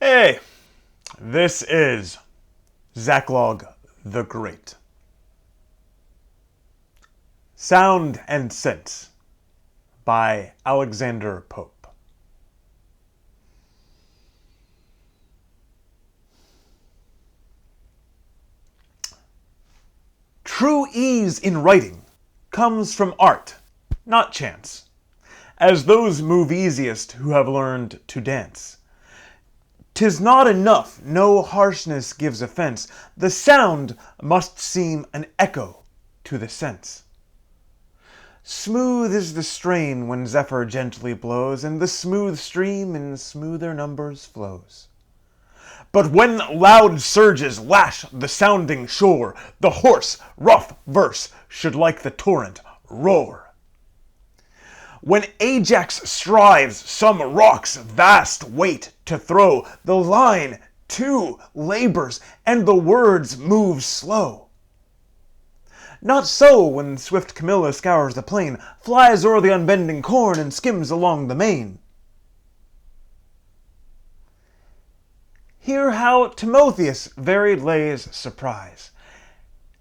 Hey, this is Zachlog the Great. Sound and Sense by Alexander Pope. True ease in writing comes from art, not chance, as those move easiest who have learned to dance. 'Tis not enough, no harshness gives offense, the sound must seem an echo to the sense. Smooth is the strain when zephyr gently blows, and the smooth stream in smoother numbers flows. But when loud surges lash the sounding shore, the hoarse, rough verse should like the torrent roar. When Ajax strives some rock's vast weight to throw, the line, too, labors, and the words move slow. Not so when swift Camilla scours the plain, flies o'er the unbending corn, and skims along the main. Hear how Timotheus varied lays surprise,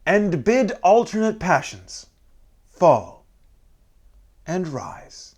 and bid alternate passions fall and rise.